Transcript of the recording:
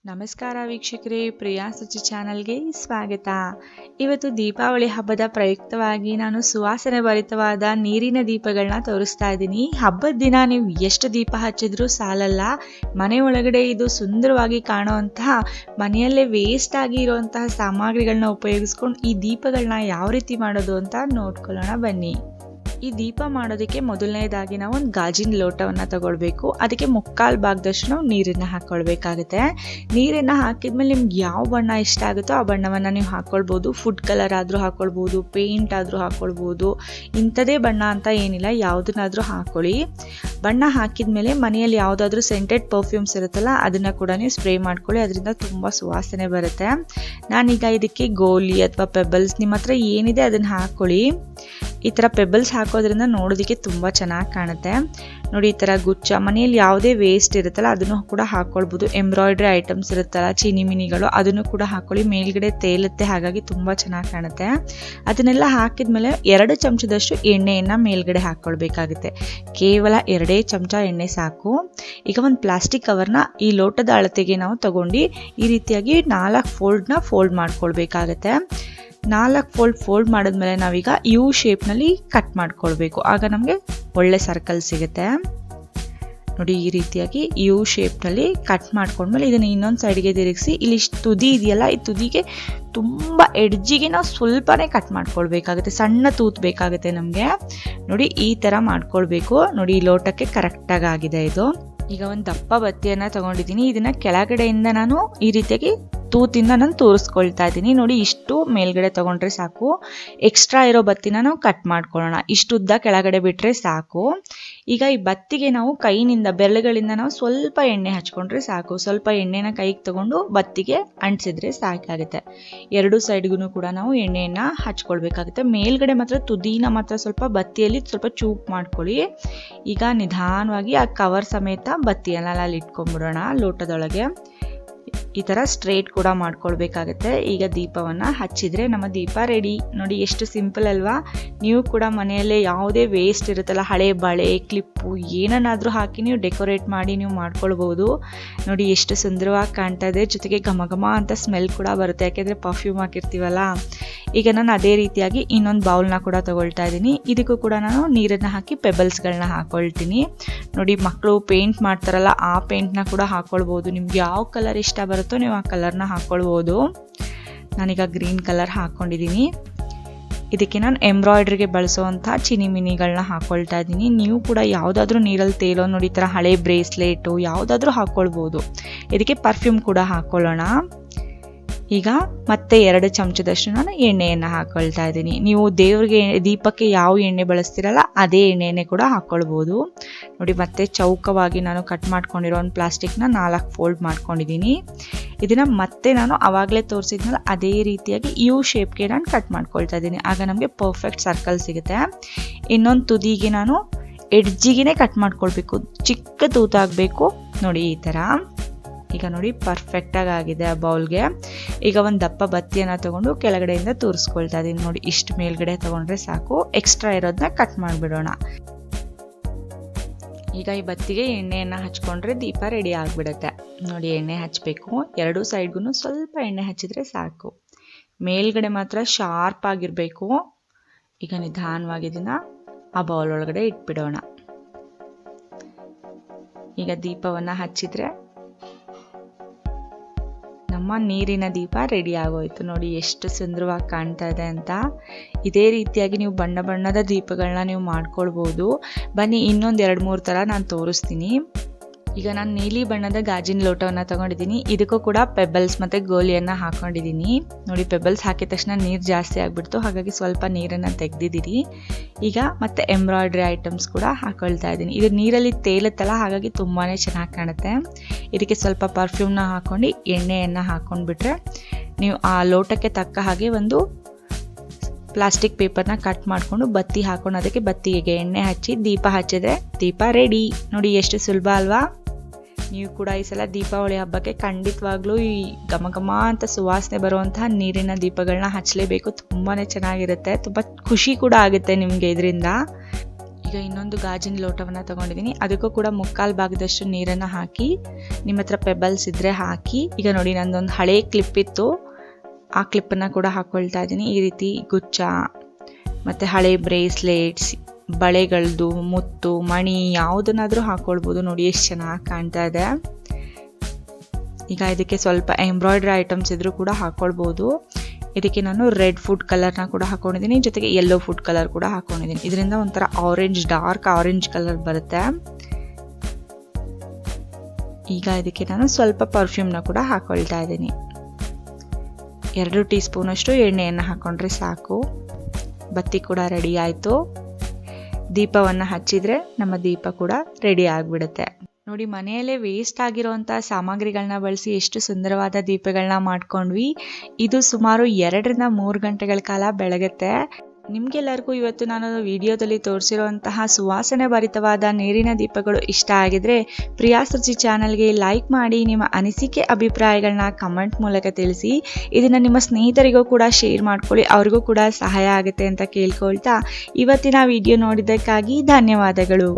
ನಮಸ್ಕಾರ ವೀಕ್ಷಕರೇ, ಪ್ರಿಯಾ ರುಚಿ ಚಾನಲ್ಗೆ ಸ್ವಾಗತ. ಇವತ್ತು ದೀಪಾವಳಿ ಹಬ್ಬದ ಪ್ರಯುಕ್ತವಾಗಿ ನಾನು ಸುವಾಸನೆ ಭರಿತವಾದ ನೀರಿನ ದೀಪಗಳನ್ನ ತೋರಿಸ್ತಾ ಇದ್ದೀನಿ. ಹಬ್ಬದ ದಿನ ನೀವು ಎಷ್ಟು ದೀಪ ಹಚ್ಚಿದ್ರೂ ಸಾಲಲ್ಲ. ಮನೆ ಒಳಗಡೆ ಇದು ಸುಂದರವಾಗಿ ಕಾಣುವಂತಹ, ಮನೆಯಲ್ಲೇ ವೇಸ್ಟ್ ಆಗಿ ಇರುವಂತಹ ಸಾಮಗ್ರಿಗಳನ್ನ ಉಪಯೋಗಿಸ್ಕೊಂಡು ಈ ದೀಪಗಳನ್ನ ಯಾವ ರೀತಿ ಮಾಡೋದು ಅಂತ ನೋಡ್ಕೊಳ್ಳೋಣ ಬನ್ನಿ. ಈ ದೀಪ ಮಾಡೋದಕ್ಕೆ ಮೊದಲನೇದಾಗಿ ನಾವು ಒಂದು ಗಾಜಿನ ಲೋಟವನ್ನು ತಗೊಳ್ಬೇಕು. ಅದಕ್ಕೆ ಮುಕ್ಕಾಲು ಭಾಗದಷ್ಟು ನಾವು ನೀರನ್ನು ಹಾಕ್ಕೊಳ್ಬೇಕಾಗುತ್ತೆ. ನೀರನ್ನು ಹಾಕಿದ್ಮೇಲೆ ನಿಮ್ಗೆ ಯಾವ ಬಣ್ಣ ಇಷ್ಟ ಆಗುತ್ತೋ ಆ ಬಣ್ಣವನ್ನು ನೀವು ಹಾಕ್ಕೊಳ್ಬೋದು. ಫುಡ್ ಕಲರ್ ಆದರೂ ಹಾಕ್ಕೊಳ್ಬೋದು, ಪೇಂಟ್ ಆದರೂ ಹಾಕ್ಕೊಳ್ಬೋದು. ಇಂಥದೇ ಬಣ್ಣ ಅಂತ ಏನಿಲ್ಲ, ಯಾವುದನ್ನಾದರೂ ಹಾಕ್ಕೊಳ್ಳಿ. ಬಣ್ಣ ಹಾಕಿದ್ಮೇಲೆ ಮನೆಯಲ್ಲಿ ಯಾವುದಾದ್ರೂ ಸೆಂಟೆಡ್ ಪರ್ಫ್ಯೂಮ್ಸ್ ಇರುತ್ತಲ್ಲ, ಅದನ್ನು ಕೂಡ ನೀವು ಸ್ಪ್ರೇ ಮಾಡ್ಕೊಳ್ಳಿ. ಅದರಿಂದ ತುಂಬ ಸುವಾಸನೆ ಬರುತ್ತೆ. ನಾನೀಗ ಇದಕ್ಕೆ ಗೋಲಿ ಅಥವಾ ಪೆಬಲ್ಸ್, ನಿಮ್ಮ ಹತ್ರ ಏನಿದೆ ಅದನ್ನು ಹಾಕ್ಕೊಳ್ಳಿ. ಈ ಥರ ಪೆಬಲ್ಸ್ ಹಾಕೋದ್ರಿಂದ ನೋಡೋದಕ್ಕೆ ತುಂಬ ಚೆನ್ನಾಗಿ ಕಾಣುತ್ತೆ. ನೋಡಿ, ಈ ಥರ ಗುಚ್ಚ, ಮನೆಯಲ್ಲಿ ಯಾವುದೇ ವೇಸ್ಟ್ ಇರುತ್ತಲ್ಲ ಅದನ್ನು ಕೂಡ ಹಾಕ್ಕೊಳ್ಬೋದು. ಎಂಬ್ರಾಯ್ಡ್ರಿ ಐಟಮ್ಸ್ ಇರುತ್ತಲ್ಲ, ಚೀನಿ ಮಿನಿಗಳು, ಅದನ್ನು ಕೂಡ ಹಾಕ್ಕೊಳ್ಳಿ. ಮೇಲ್ಗಡೆ ತೇಲುತ್ತೆ, ಹಾಗಾಗಿ ತುಂಬ ಚೆನ್ನಾಗಿ ಕಾಣುತ್ತೆ. ಅದನ್ನೆಲ್ಲ ಹಾಕಿದ್ಮೇಲೆ 2 ಚಮಚದಷ್ಟು ಎಣ್ಣೆಯನ್ನು ಮೇಲ್ಗಡೆ ಹಾಕ್ಕೊಳ್ಬೇಕಾಗುತ್ತೆ. ಕೇವಲ 2 ಚಮಚ ಎಣ್ಣೆ ಸಾಕು. ಈಗ ಒಂದು ಪ್ಲಾಸ್ಟಿಕ್ ಕವರ್ನ ಈ ಲೋಟದ ಅಳತೆಗೆ ನಾವು ತಗೊಂಡು ಈ ರೀತಿಯಾಗಿ 4 ಫೋಲ್ಡ್ನ ಫೋಲ್ಡ್ ಮಾಡ್ಕೊಳ್ಬೇಕಾಗತ್ತೆ. 4 ಫೋಲ್ಡ್ ಮಾಡಿದ್ಮೇಲೆ ನಾವೀಗ ಯು ಶೇಪ್ನಲ್ಲಿ ಕಟ್ ಮಾಡ್ಕೊಳ್ಬೇಕು. ಆಗ ನಮಗೆ ಒಳ್ಳೆ ಸರ್ಕಲ್ ಸಿಗುತ್ತೆ. ನೋಡಿ, ಈ ರೀತಿಯಾಗಿ ಯು ಶೇಪ್ನಲ್ಲಿ ಕಟ್ ಮಾಡ್ಕೊಂಡ್ಮೇಲೆ ಇದನ್ನು ಇನ್ನೊಂದು ಸೈಡ್ಗೆ ತಿರುಗಿಸಿ, ಇಲ್ಲಿ ತುದಿ ಇದೆಯಲ್ಲ, ಈ ತುದಿಗೆ ತುಂಬ ಎಡ್ಜಿಗೆ ನಾವು ಸ್ವಲ್ಪನೇ ಕಟ್ ಮಾಡ್ಕೊಳ್ಬೇಕಾಗುತ್ತೆ. ಸಣ್ಣ ತೂತ್ ಬೇಕಾಗುತ್ತೆ ನಮಗೆ. ನೋಡಿ, ಈ ಥರ ಮಾಡ್ಕೊಳ್ಬೇಕು. ನೋಡಿ, ಈ ಲೋಟಕ್ಕೆ ಕರೆಕ್ಟಾಗಿ ಆಗಿದೆ ಇದು. ಈಗ ಒಂದು ದಪ್ಪ ಬತ್ತಿಯನ್ನು ತಗೊಂಡಿದ್ದೀನಿ. ಇದನ್ನು ಕೆಳಗಡೆಯಿಂದ ನಾನು ಈ ರೀತಿಯಾಗಿ ತೂತಿಂದ ನಾನು ತೋರಿಸ್ಕೊಳ್ತಾ ಇದ್ದೀನಿ. ನೋಡಿ, ಇಷ್ಟು ಮೇಲ್ಗಡೆ ತಗೊಂಡ್ರೆ ಸಾಕು. ಎಕ್ಸ್ಟ್ರಾ ಇರೋ ಬತ್ತಿನ ನಾವು ಕಟ್ ಮಾಡ್ಕೊಳ್ಳೋಣ. ಇಷ್ಟು ಉದ್ದ ಕೆಳಗಡೆ ಬಿಟ್ಟರೆ ಸಾಕು. ಈಗ ಈ ಬತ್ತಿಗೆ ನಾವು ಕೈನಿಂದ, ಬೆರಳುಗಳಿಂದ ನಾವು ಸ್ವಲ್ಪ ಎಣ್ಣೆ ಹಚ್ಕೊಂಡ್ರೆ ಸಾಕು. ಸ್ವಲ್ಪ ಎಣ್ಣೆನ ಕೈಗೆ ತಗೊಂಡು ಬತ್ತಿಗೆ ಅಂಟಿಸಿದ್ರೆ ಸಾಕಾಗುತ್ತೆ. 2 ಸೈಡ್ಗೂ ಕೂಡ ನಾವು ಎಣ್ಣೆಯನ್ನು ಹಚ್ಕೊಳ್ಬೇಕಾಗುತ್ತೆ. ಮೇಲ್ಗಡೆ ಮಾತ್ರ ತುದಿನ ಮಾತ್ರ ಸ್ವಲ್ಪ ಬತ್ತಿಯಲ್ಲಿ ಸ್ವಲ್ಪ ಚೂಪ್ ಮಾಡ್ಕೊಳ್ಳಿ. ಈಗ ನಿಧಾನವಾಗಿ ಆ ಕವರ್ ಸಮೇತ ಬತ್ತಿಯನ್ನೆಲ್ಲ ಅಲ್ಲಿ ಇಟ್ಕೊಂಡ್ಬಿಡೋಣ ಲೋಟದೊಳಗೆ. ಈ ಥರ ಸ್ಟ್ರೇಟ್ ಕೂಡ ಮಾಡ್ಕೊಳ್ಬೇಕಾಗತ್ತೆ. ಈಗ ದೀಪವನ್ನು ಹಚ್ಚಿದ್ರೆ ನಮ್ಮ ದೀಪ ರೆಡಿ. ನೋಡಿ, ಎಷ್ಟು ಸಿಂಪಲ್ ಅಲ್ವಾ? ನೀವು ಕೂಡ ಮನೆಯಲ್ಲೇ ಯಾವುದೇ ವೇಸ್ಟ್ ಇರುತ್ತಲ್ಲ, ಹಳೆ ಬಳೆ, ಕ್ಲಿಪ್ಪು, ಏನನ್ನಾದರೂ ಹಾಕಿ ನೀವು ಡೆಕೋರೇಟ್ ಮಾಡಿ ನೀವು ಮಾಡ್ಕೊಳ್ಬೋದು. ನೋಡಿ, ಎಷ್ಟು ಸುಂದರವಾಗಿ ಕಾಣ್ತಾ ಇದೆ. ಜೊತೆಗೆ ಘಮ ಘಮ ಅಂತ ಸ್ಮೆಲ್ ಕೂಡ ಬರುತ್ತೆ, ಯಾಕೆಂದರೆ ಪರ್ಫ್ಯೂಮ್ ಹಾಕಿರ್ತೀವಲ್ಲ. ಈಗ ನಾನು ಅದೇ ರೀತಿಯಾಗಿ ಇನ್ನೊಂದು ಬೌಲ್ನ ಕೂಡ ತಗೊಳ್ತಾ ಇದ್ದೀನಿ. ಇದಕ್ಕೂ ಕೂಡ ನಾನು ನೀರನ್ನು ಹಾಕಿ ಪೆಬಲ್ಸ್ಗಳನ್ನ ಹಾಕ್ಕೊಳ್ತೀನಿ. ನೋಡಿ, ಮಕ್ಕಳು ಪೇಂಟ್ ಮಾಡ್ತಾರಲ್ಲ, ಆ ಪೇಂಟ್ನ ಕೂಡ ಹಾಕ್ಕೊಳ್ಬೋದು. ನಿಮ್ಗೆ ಯಾವ ಕಲರ್ ಇಷ್ಟ ಬರುತ್ತೋ ನೀವು ಆ ಕಲರ್ನ ಹಾಕ್ಕೊಳ್ಬೋದು. ನಾನೀಗ ಗ್ರೀನ್ ಕಲರ್ ಹಾಕ್ಕೊಂಡಿದ್ದೀನಿ. ಇದಕ್ಕೆ ನಾನು ಎಂಬ್ರಾಯ್ಡ್ರಿಗೆ ಬಳಸುವಂಥ ಚೀನಿ ಮಿನಿಗಳನ್ನ ಹಾಕ್ಕೊಳ್ತಾ ಇದ್ದೀನಿ. ನೀವು ಕೂಡ ಯಾವುದಾದ್ರೂ ನೀರಲ್ಲಿ ತೇಲೋ, ನೋಡಿ, ಈ ಥರ ಹಳೆ ಬ್ರೇಸ್ಲೆಟು ಯಾವುದಾದ್ರೂ ಹಾಕ್ಕೊಳ್ಬೋದು. ಇದಕ್ಕೆ ಪರ್ಫ್ಯೂಮ್ ಕೂಡ ಹಾಕ್ಕೊಳ್ಳೋಣ. ಈಗ ಮತ್ತೆ 2 ಚಮಚದಷ್ಟು ನಾನು ಎಣ್ಣೆಯನ್ನು ಹಾಕ್ಕೊಳ್ತಾ ಇದ್ದೀನಿ. ನೀವು ದೇವ್ರಿಗೆ, ದೀಪಕ್ಕೆ ಯಾವ ಎಣ್ಣೆ ಬಳಸ್ತೀರಲ್ಲ ಅದೇ ಎಣ್ಣೆನೇ ಕೂಡ ಹಾಕ್ಕೊಳ್ಬೋದು. ನೋಡಿ, ಮತ್ತೆ ಚೌಕವಾಗಿ ನಾನು ಕಟ್ ಮಾಡ್ಕೊಂಡಿರೋ ಒಂದು ಪ್ಲಾಸ್ಟಿಕ್ನ 4 ಫೋಲ್ಡ್ ಮಾಡ್ಕೊಂಡಿದ್ದೀನಿ. ಇದನ್ನು ಮತ್ತೆ ನಾನು ಆವಾಗಲೇ ತೋರಿಸಿದ್ನಲ್ಲ ಅದೇ ರೀತಿಯಾಗಿ ಯು ಶೇಪ್ಗೆ ನಾನು ಕಟ್ ಮಾಡ್ಕೊಳ್ತಾ ಇದ್ದೀನಿ. ಆಗ ನಮಗೆ ಪರ್ಫೆಕ್ಟ್ ಸರ್ಕಲ್ ಸಿಗುತ್ತೆ. ಇನ್ನೊಂದು ತುದಿಗೆ ನಾನು ಎಡ್ಜಿಗೆ ಕಟ್ ಮಾಡ್ಕೊಳ್ಬೇಕು. ಚಿಕ್ಕ ತೂತಾಗಬೇಕು. ನೋಡಿ, ಈ ಥರ. ಈಗ ನೋಡಿ, ಪರ್ಫೆಕ್ಟಾಗಿ ಆಗಿದೆ ಆ ಬೌಲ್ಗೆ. ಈಗ ಒಂದು ದಪ್ಪ ಬತ್ತಿಯನ್ನು ತಗೊಂಡು ಕೆಳಗಡೆಯಿಂದ ತೋರಿಸ್ಕೊಳ್ತಾ ಇದ್ದೀನಿ. ನೋಡಿ, ಇಷ್ಟು ಮೇಲ್ಗಡೆ ತಗೊಂಡ್ರೆ ಸಾಕು. ಎಕ್ಸ್ಟ್ರಾ ಇರೋದನ್ನ ಕಟ್ ಮಾಡಿಬಿಡೋಣ. ಈಗ ಈ ಬತ್ತಿಗೆ ಎಣ್ಣೆಯನ್ನು ಹಚ್ಕೊಂಡ್ರೆ ದೀಪ ರೆಡಿ ಆಗಿಬಿಡುತ್ತೆ. ನೋಡಿ, ಎಣ್ಣೆ ಹಚ್ಚಬೇಕು. 2 ಸೈಡ್ಗೂ ಸ್ವಲ್ಪ ಎಣ್ಣೆ ಹಚ್ಚಿದ್ರೆ ಸಾಕು. ಮೇಲ್ಗಡೆ ಮಾತ್ರ ಶಾರ್ಪ್ ಆಗಿರಬೇಕು. ಈಗ ನಿಧಾನವಾಗಿ ಇದನ್ನು ಆ ಬೌಲ್ ಒಳಗಡೆ ಇಟ್ಬಿಡೋಣ. ಈಗ ದೀಪವನ್ನು ಹಚ್ಚಿದ್ರೆ ನಮ್ಮ ನೀರಿನ ದೀಪ ರೆಡಿ ಆಗೋಯ್ತು. ನೋಡಿ, ಎಷ್ಟು ಸುಂದರವಾಗಿ ಕಾಣ್ತಾ ಇದೆ ಅಂತ. ಇದೇ ರೀತಿಯಾಗಿ ನೀವು ಬಣ್ಣ ಬಣ್ಣದ ದೀಪಗಳನ್ನ ನೀವು ಮಾಡ್ಕೊಳ್ಬೋದು. ಬನ್ನಿ, ಇನ್ನೊಂದು 2-3 ಥರ ನಾನು ತೋರಿಸ್ತೀನಿ. ಈಗ ನಾನು ನೀಲಿ ಬಣ್ಣದ ಗಾಜಿನ ಲೋಟವನ್ನು ತಗೊಂಡಿದ್ದೀನಿ. ಇದಕ್ಕೂ ಕೂಡ ಪೆಬಲ್ಸ್ ಮತ್ತು ಗೋಲಿಯನ್ನು ಹಾಕ್ಕೊಂಡಿದ್ದೀನಿ. ನೋಡಿ, ಪೆಬಲ್ಸ್ ಹಾಕಿದ ತಕ್ಷಣ ನೀರು ಜಾಸ್ತಿ ಆಗಿಬಿಡ್ತು, ಹಾಗಾಗಿ ಸ್ವಲ್ಪ ನೀರನ್ನು ತೆಗೆದಿದ್ದೀನಿ. ಈಗ ಮತ್ತೆ ಎಂಬ್ರಾಯ್ಡ್ರಿ ಐಟಮ್ಸ್ ಕೂಡ ಹಾಕ್ಕೊಳ್ತಾ ಇದ್ದೀನಿ. ಇದು ನೀರಲ್ಲಿ ತೇಲುತ್ತಲ್ಲ, ಹಾಗಾಗಿ ತುಂಬಾ ಚೆನ್ನಾಗಿ ಕಾಣುತ್ತೆ. ಇದಕ್ಕೆ ಸ್ವಲ್ಪ ಪರ್ಫ್ಯೂಮ್ನ ಹಾಕ್ಕೊಂಡು ಎಣ್ಣೆಯನ್ನು ಹಾಕ್ಕೊಂಡ್ಬಿಟ್ರೆ ನೀವು ಆ ಲೋಟಕ್ಕೆ ತಕ್ಕ ಹಾಗೆ ಒಂದು ಪ್ಲಾಸ್ಟಿಕ್ ಪೇಪರ್ನ ಕಟ್ ಮಾಡಿಕೊಂಡು ಬತ್ತಿ ಹಾಕೊಂಡು ಅದಕ್ಕೆ ಬತ್ತಿಗೆ ಎಣ್ಣೆ ಹಚ್ಚಿ ದೀಪ ಹಚ್ಚಿದ್ರೆ ದೀಪ ರೆಡಿ. ನೋಡಿ, ಎಷ್ಟು ಸುಲಭ ಅಲ್ವಾ? ನೀವು ಕೂಡ ಈ ಸಲ ದೀಪಾವಳಿ ಹಬ್ಬಕ್ಕೆ ಖಂಡಿತವಾಗ್ಲೂ ಈ ಘಮ ಘಮ ಅಂತ ಸುವಾಸನೆ ಬರುವಂತಹ ನೀರಿನ ದೀಪಗಳನ್ನ ಹಚ್ಚಲೇಬೇಕು. ತುಂಬಾ ಚೆನ್ನಾಗಿರುತ್ತೆ, ತುಂಬ ಖುಷಿ ಕೂಡ ಆಗುತ್ತೆ ನಿಮಗೆ ಇದರಿಂದ. ಈಗ ಇನ್ನೊಂದು ಗಾಜಿನ ಲೋಟವನ್ನು ತಗೊಂಡಿದ್ದೀನಿ, ಅದಕ್ಕೂ ಕೂಡ 3/4 ಭಾಗದಷ್ಟು ನೀರನ್ನು ಹಾಕಿ, ನಿಮ್ಮ ಹತ್ರ ಪೆಬಲ್ಸ್ ಇದ್ದರೆ ಹಾಕಿ. ಈಗ ನೋಡಿ, ನಂದೊಂದು ಹಳೆ ಕ್ಲಿಪ್ ಇತ್ತು, ಆ ಕ್ಲಿಪ್ಪನ್ನು ಕೂಡ ಹಾಕ್ಕೊಳ್ತಾ ಇದ್ದೀನಿ. ಈ ರೀತಿ ಗುಚ್ಚ ಮತ್ತು ಹಳೆ ಬ್ರೇಸ್ಲೆಟ್ಸ್, ಬಳೆಗಳದ್ದು, ಮುತ್ತು, ಮಣಿ ಯಾವುದನ್ನಾದರೂ ಹಾಕ್ಕೊಳ್ಬೋದು. ನೋಡಿ ಎಷ್ಟು ಚೆನ್ನಾಗಿ ಕಾಣ್ತಾ ಇದೆ. ಈಗ ಇದಕ್ಕೆ ಸ್ವಲ್ಪ ಎಂಬ್ರಾಯ್ಡ್ರಿ ಐಟಮ್ಸ್ ಇದ್ರೂ ಕೂಡ ಹಾಕ್ಕೊಳ್ಬೋದು. ಇದಕ್ಕೆ ನಾನು ರೆಡ್ ಫುಡ್ ಕಲರ್ನ ಕೂಡ ಹಾಕೊಂಡಿದ್ದೀನಿ, ಜೊತೆಗೆ ಯೆಲ್ಲೋ ಫುಡ್ ಕಲರ್ ಕೂಡ ಹಾಕೊಂಡಿದ್ದೀನಿ. ಇದರಿಂದ ಒಂಥರ ಆರೆಂಜ್, ಡಾರ್ಕ್ ಆರೆಂಜ್ ಕಲರ್ ಬರುತ್ತೆ. ಈಗ ಇದಕ್ಕೆ ನಾನು ಸ್ವಲ್ಪ ಪರ್ಫ್ಯೂಮ್ನ ಕೂಡ ಹಾಕೊಳ್ತಾ ಇದ್ದೀನಿ. 2 ಟೀ ಸ್ಪೂನ್ ಅಷ್ಟು ಎಣ್ಣೆಯನ್ನು ಹಾಕೊಂಡ್ರೆ ಸಾಕು. ಬತ್ತಿ ಕೂಡ ರೆಡಿ ಆಯಿತು. ದೀಪವನ್ನು ಹಚ್ಚಿದರೆ ನಮ್ಮ ದೀಪ ಕೂಡ ರೆಡಿ ಆಗಿಬಿಡುತ್ತೆ. ನೋಡಿ, ಮನೆಯಲ್ಲೇ ವೇಸ್ಟ್ ಆಗಿರೋವಂಥ ಸಾಮಗ್ರಿಗಳನ್ನ ಬಳಸಿ ಎಷ್ಟು ಸುಂದರವಾದ ದೀಪಗಳನ್ನ ಮಾಡ್ಕೊಂಡ್ವಿ. ಇದು ಸುಮಾರು 2 ರಿಂದ 3 ಗಂಟೆಗಳ ಕಾಲ ಬೆಳಗುತ್ತೆ. ನಿಮಗೆಲ್ಲರಿಗೂ ಇವತ್ತು ನಾನು ವಿಡಿಯೋದಲ್ಲಿ ತೋರಿಸಿರುವಂತಹ ಸುವಾಸನೆ ಭರಿತವಾದ ನೀರಿನ ದೀಪಗಳು ಇಷ್ಟ ಆಗಿದ್ರೆ ಪ್ರಿಯಾಸ್ ರುಚಿ ಚಾನಲ್ಗೆ ಲೈಕ್ ಮಾಡಿ, ನಿಮ್ಮ ಅನಿಸಿಕೆ ಅಭಿಪ್ರಾಯಗಳನ್ನ ಕಮೆಂಟ್ ಮೂಲಕ ತಿಳಿಸಿ. ಇದನ್ನು ನಿಮ್ಮ ಸ್ನೇಹಿತರಿಗೂ ಕೂಡ ಶೇರ್ ಮಾಡ್ಕೊಳ್ಳಿ, ಅವ್ರಿಗೂ ಕೂಡ ಸಹಾಯ ಆಗುತ್ತೆ ಅಂತ ಕೇಳ್ಕೊಳ್ತಾ ಇವತ್ತಿನ ವಿಡಿಯೋ ನೋಡಿದ್ದಕ್ಕಾಗಿ ಧನ್ಯವಾದಗಳು.